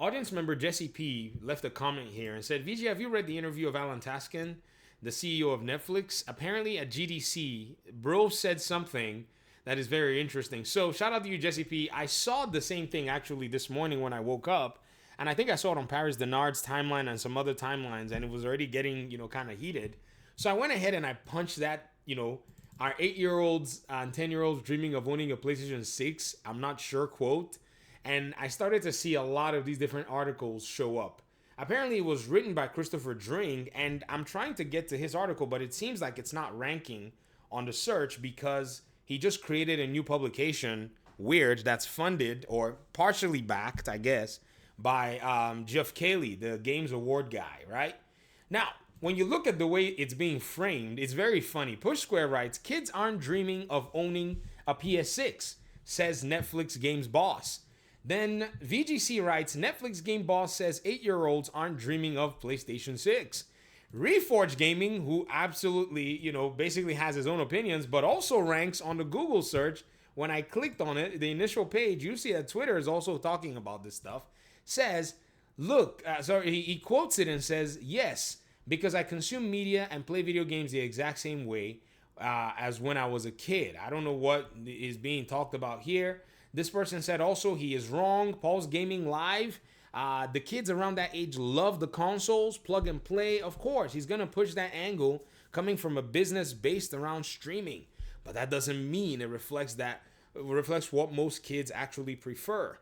Audience member Jesse P left a comment here and said, VG, have you read the interview of Alan Tascan, the CEO of Netflix? Apparently at GDC, bro said something that is very interesting. So shout out to you, Jesse P. I saw the same thing actually this morning when I woke up. And I think I saw it on Paris Denard's timeline and some other timelines, and it was already getting, kind of heated. So I went ahead and I punched that, our 8-year-olds and 10-year-olds dreaming of owning a PlayStation 6, I'm not sure, quote. And I started to see a lot of these different articles show up. Apparently, it was written by Christopher Dring, and I'm trying to get to his article, but it seems like it's not ranking on the search because he just created a new publication, weird, that's funded or partially backed, I guess, by Jeff Keighley, the Games Award guy, right? Now, when you look at the way it's being framed, it's very funny. Push Square writes, kids aren't dreaming of owning a PS6, says Netflix Games boss. Then VGC writes, Netflix game boss says 8-year-olds aren't dreaming of PlayStation 6. Reforge Gaming, who absolutely, basically has his own opinions, but also ranks on the Google search. When I clicked on it, the initial page, you see that Twitter is also talking about this stuff, says, look, he quotes it and says, yes, because I consume media and play video games the exact same way as when I was a kid. I don't know what is being talked about here. This person said also he is wrong. Paul's Gaming Live. The kids around that age love the consoles, plug and play. Of course, he's going to push that angle coming from a business based around streaming. But that doesn't mean it reflects what most kids actually prefer.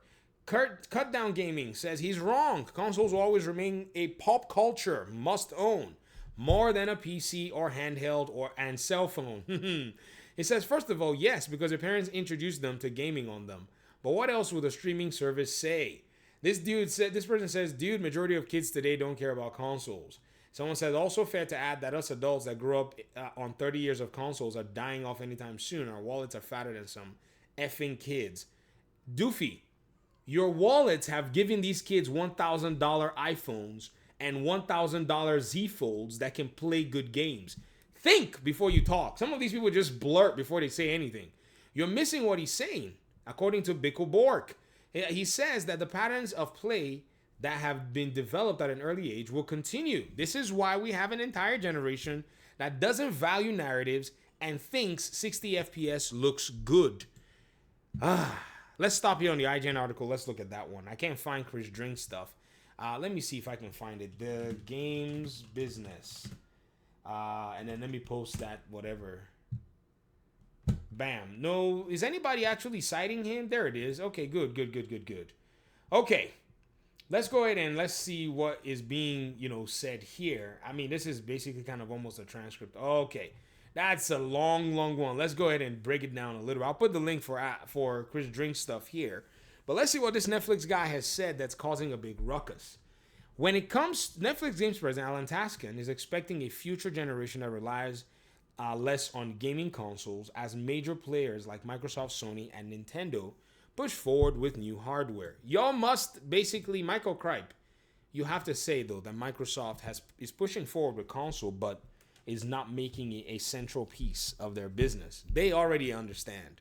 Cut Down Gaming says he's wrong. Consoles will always remain a pop culture must own more than a PC or handheld and cell phone. He says, first of all, yes, because their parents introduced them to gaming on them. But what else would a streaming service say? This person says, dude, majority of kids today don't care about consoles. Someone says, also fair to add that us adults that grew up on 30 years of consoles are dying off anytime soon. Our wallets are fatter than some effing kids. Doofy, your wallets have given these kids $1,000 iPhones and $1,000 Z Folds that can play good games. Think before you talk. Some of these people just blurt before they say anything. You're missing what he's saying, according to Bickle Bork. He says that the patterns of play that have been developed at an early age will continue. This is why we have an entire generation that doesn't value narratives and thinks 60 FPS looks good. Let's stop here on the IGN article. Let's look at that one. I can't find Chris Drink stuff. Let me see if I can find it. The games business. And then let me post that, whatever. Bam. No, is anybody actually citing him? There it is. Okay, good. Okay, let's go ahead and let's see what is being, said here. I mean, this is basically kind of almost a transcript. Okay, that's a long one. Let's go ahead and break it down a little. I'll put the link for Chris Drink stuff here. But let's see what this Netflix guy has said that's causing a big ruckus. When it comes, Netflix Games President Alan Tascan is expecting a future generation that relies less on gaming consoles as major players like Microsoft, Sony, and Nintendo push forward with new hardware. Y'all must basically, Michael Kripe, you have to say though that Microsoft is pushing forward with console, but is not making it a central piece of their business. They already understand.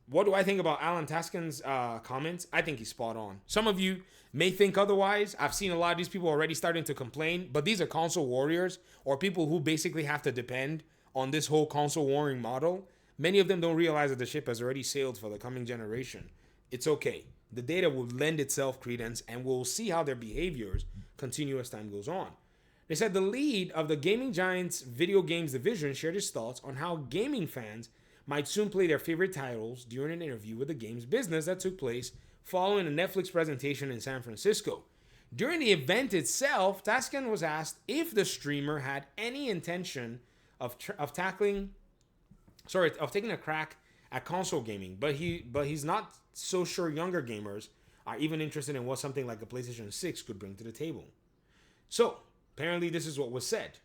What do I think about Alan Tascan's comments? I think he's spot on. Some of you may think otherwise. I've seen a lot of these people already starting to complain, but these are console warriors or people who basically have to depend on this whole console warring model. Many of them don't realize that the ship has already sailed for the coming generation. It's okay. The data will lend itself credence, and we'll see how their behaviors continue as time goes on. They said the lead of the gaming giant's video games division shared his thoughts on how gaming fans might soon play their favorite titles during an interview with the games business that took place following a Netflix presentation in San Francisco. During the event itself, Tascan was asked if the streamer had any intention of taking a crack at console gaming, but he's not so sure younger gamers are even interested in what something like a PlayStation 6 could bring to the table. So, apparently this is what was said.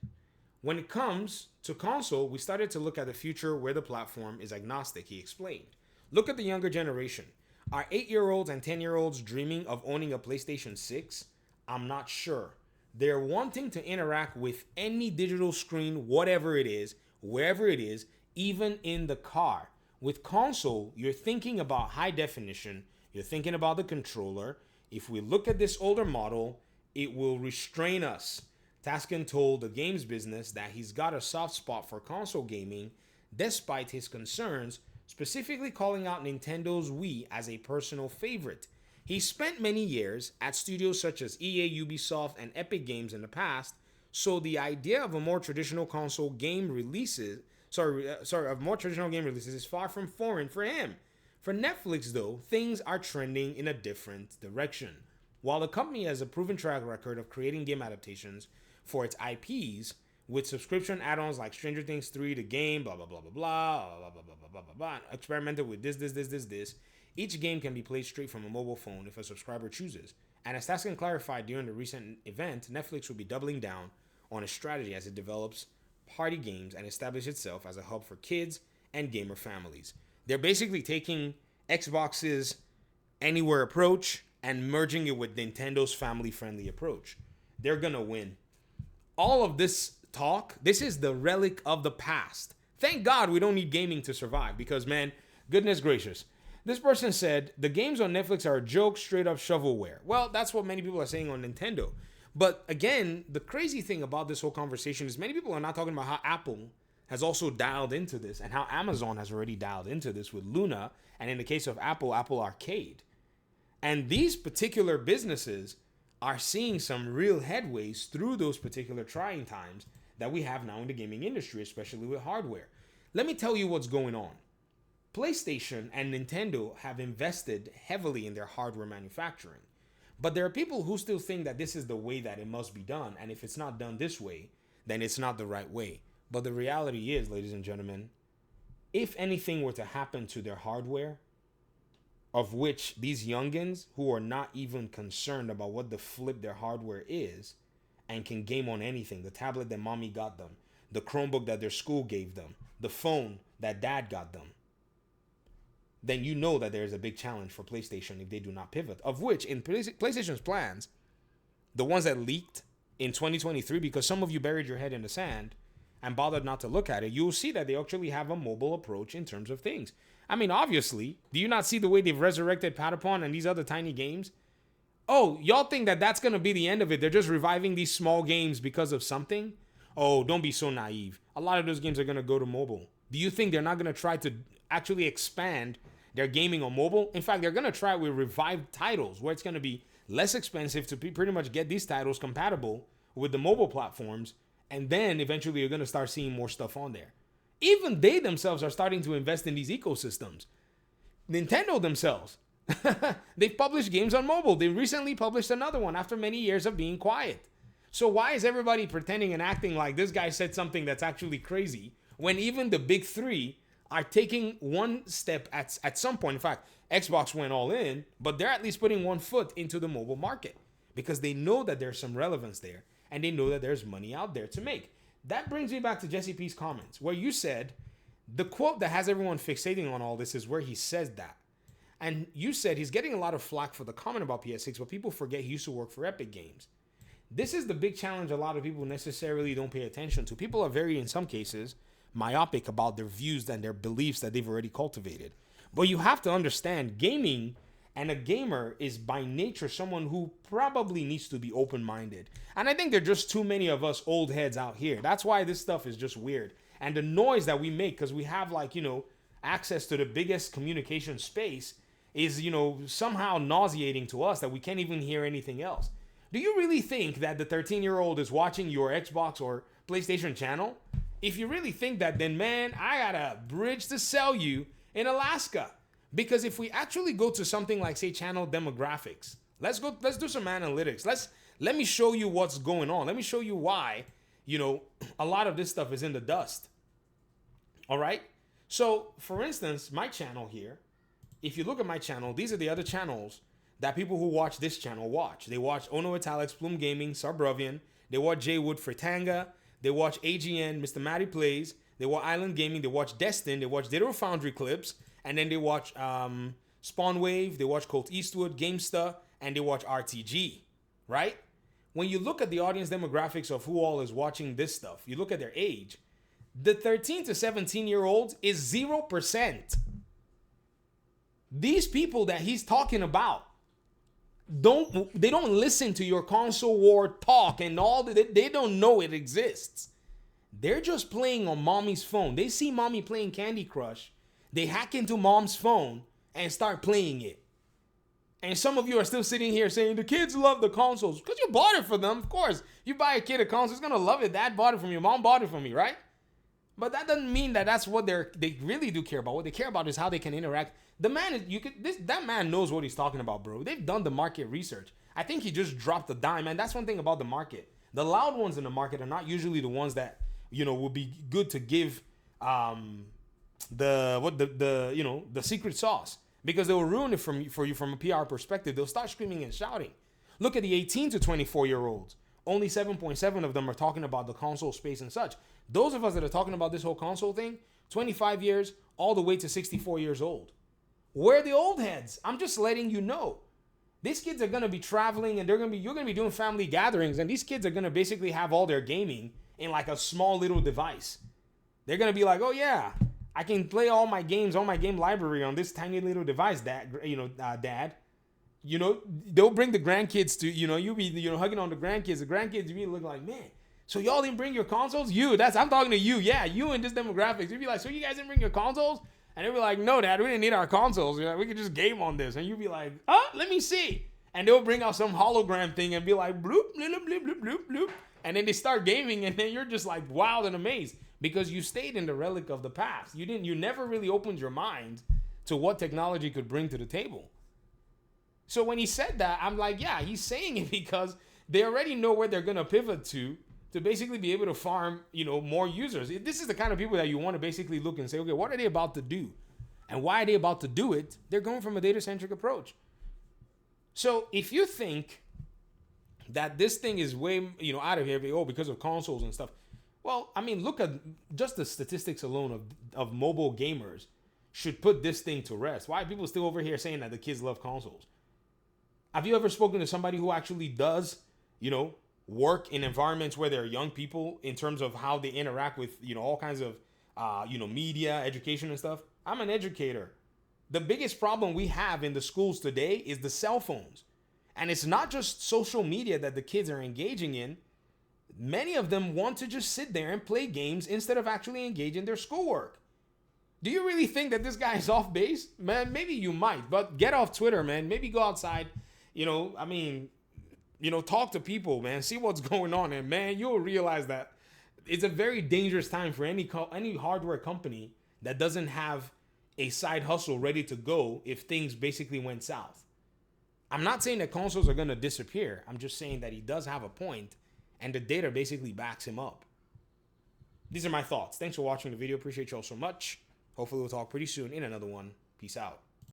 When it comes to console, we started to look at the future where the platform is agnostic, he explained. Look at the younger generation. Are 8-year-olds and 10-year-olds dreaming of owning a PlayStation 6? I'm not sure. They're wanting to interact with any digital screen, whatever it is, wherever it is, even in the car. With console, you're thinking about high definition, you're thinking about the controller, If we look at this older model, it will restrain us. Tascan told the games business that he's got a soft spot for console gaming despite his concerns, specifically calling out Nintendo's Wii as a personal favorite. He spent many years at studios such as EA, Ubisoft, and Epic Games in the past, so the idea of a more traditional console game releases, of more traditional game releases is far from foreign for him. For Netflix, though, things are trending in a different direction. While the company has a proven track record of creating game adaptations for its IPs, with subscription add-ons like Stranger Things 3, the game, blah, blah, blah, blah, blah, blah, blah, blah, blah, blah, blah, blah, experimented with this. Each game can be played straight from a mobile phone if a subscriber chooses. And as Tascan clarified during the recent event, Netflix will be doubling down on a strategy as it develops party games and establishes itself as a hub for kids and gamer families. They're basically taking Xbox's anywhere approach and merging it with Nintendo's family-friendly approach. They're gonna win. All of this talk, this is the relic of the past. Thank God we don't need gaming to survive because, man, goodness gracious. This person said, the games on Netflix are a joke, straight up shovelware. Well, that's what many people are saying on Nintendo. But again, the crazy thing about this whole conversation is many people are not talking about how Apple has also dialed into this and how Amazon has already dialed into this with Luna, and in the case of Apple, Apple Arcade. And these particular businesses are seeing some real headways through those particular trying times that we have now in the gaming industry, especially with hardware. Let me tell you what's going on. PlayStation and Nintendo have invested heavily in their hardware manufacturing. But there are people who still think that this is the way that it must be done. And if it's not done this way, then it's not the right way. But the reality is, ladies and gentlemen, if anything were to happen to their hardware, of which these youngins who are not even concerned about what the flip their hardware is and can game on anything, the tablet that mommy got them, the Chromebook that their school gave them, the phone that dad got them, then you know that there's a big challenge for PlayStation if they do not pivot. Of which, in PlayStation's plans, the ones that leaked in 2023, because some of you buried your head in the sand and bothered not to look at it, you'll see that they actually have a mobile approach in terms of things. I mean, obviously, do you not see the way they've resurrected Patapon and these other tiny games? Oh, y'all think that that's going to be the end of it? They're just reviving these small games because of something? Oh, don't be so naive. A lot of those games are going to go to mobile. Do you think they're not going to try to actually expand their gaming on mobile? In fact, they're going to try with revived titles where it's going to be less expensive to pretty much get these titles compatible with the mobile platforms. And then eventually you're going to start seeing more stuff on there. Even they themselves are starting to invest in these ecosystems. Nintendo themselves, they've published games on mobile. They recently published another one after many years of being quiet. So why is everybody pretending and acting like this guy said something that's actually crazy when even the big three are taking one step at some point? In fact, Xbox went all in, but they're at least putting one foot into the mobile market because they know that there's some relevance there and they know that there's money out there to make. That brings me back to Jesse P's comments, where you said the quote that has everyone fixating on all this is where he says that. And you said he's getting a lot of flack for the comment about PS6, but people forget he used to work for Epic Games. This is the big challenge a lot of people necessarily don't pay attention to. People are very, in some cases, myopic about their views and their beliefs that they've already cultivated. But you have to understand, gaming and a gamer is by nature someone who probably needs to be open-minded. And I think there are just too many of us old heads out here. That's why this stuff is just weird. And the noise that we make, because we have access to the biggest communication space, is, somehow nauseating to us that we can't even hear anything else. Do you really think that the 13-year-old is watching your Xbox or PlayStation channel? If you really think that, then man, I got a bridge to sell you in Alaska. Because if we actually go to something like, say, channel demographics, let's do some analytics. Let me show you what's going on. Let me show you why, a lot of this stuff is in the dust. All right? So, for instance, my channel here, if you look at my channel, these are the other channels that people who watch this channel watch. They watch Ono Italics, Plume Gaming, Sarbrovian. They watch Jay Wood, Fritanga. They watch AGN, Mr. Matty Plays. They watch Island Gaming. They watch Destin. They watch Ditto Foundry clips. And then they watch Spawnwave, they watch Colt Eastwood, GameStar, and they watch RTG, right? When you look at the audience demographics of who all is watching this stuff, you look at their age, the 13 to 17-year-olds is 0%. These people that he's talking about, they don't listen to your console war talk and all that. They don't know it exists. They're just playing on mommy's phone. They see mommy playing Candy Crush. They hack into mom's phone and start playing it. And some of you are still sitting here saying the kids love the consoles because you bought it for them. Of course, you buy a kid a console, he's gonna love it. Dad bought it from you. Mom bought it from me, right? But that doesn't mean that that's what they really do care about. What they care about is how they can interact. The man is that man knows what he's talking about, bro. They've done the market research. I think he just dropped a dime, and that's one thing about the market. The loud ones in the market are not usually the ones that will be good to give the secret sauce, because they will ruin it for you from a PR perspective. They'll start screaming and shouting. Look at the 18 to 24-year-olds. Only 7.7 of them are talking about the console space and such. Those of us that are talking about this whole console thing, 25 years all the way to 64 years old. We're the old heads. I'm just letting you know. These kids are going to be traveling, and you're going to be doing family gatherings, and these kids are going to basically have all their gaming in like a small little device. They're going to be like, oh yeah, I can play all my games, all my game library on this tiny little device, Dad. They'll bring the grandkids to, you'll be, hugging on the grandkids. The grandkids, you look like, man, so y'all didn't bring your consoles? I'm talking to you. Yeah, you in this demographics. You'd be like, so you guys didn't bring your consoles? And they'll be like, no, Dad, we didn't need our consoles. We could just game on this. And you'd be like, let me see. And they'll bring out some hologram thing and be like, bloop, bloop, bloop, bloop, bloop, bloop. And then they start gaming, and then you're just like wild and amazed because you stayed in the relic of the past. You never really opened your mind to what technology could bring to the table. So when he said that, I'm like, yeah, he's saying it because they already know where they're going to pivot to basically be able to farm, more users. This is the kind of people that you want to basically look and say, okay, what are they about to do? And why are they about to do it? They're going from a data-centric approach. So if you think that this thing is way, out of here, because of consoles and stuff. Well, I mean, look at just the statistics alone of mobile gamers should put this thing to rest. Why are people still over here saying that the kids love consoles? Have you ever spoken to somebody who actually does, work in environments where there are young people in terms of how they interact with, all kinds of, media, education and stuff? I'm an educator. The biggest problem we have in the schools today is the cell phones. And it's not just social media that the kids are engaging in. Many of them want to just sit there and play games instead of actually engaging their schoolwork. Do you really think that this guy is off base? Man, maybe you might, but get off Twitter, man. Maybe go outside, talk to people, man. See what's going on. And man, you'll realize that it's a very dangerous time for any hardware company that doesn't have a side hustle ready to go if things basically went south. I'm not saying that consoles are going to disappear. I'm just saying that he does have a point, and the data basically backs him up. These are my thoughts. Thanks for watching the video. Appreciate you all so much. Hopefully we'll talk pretty soon in another one. Peace out.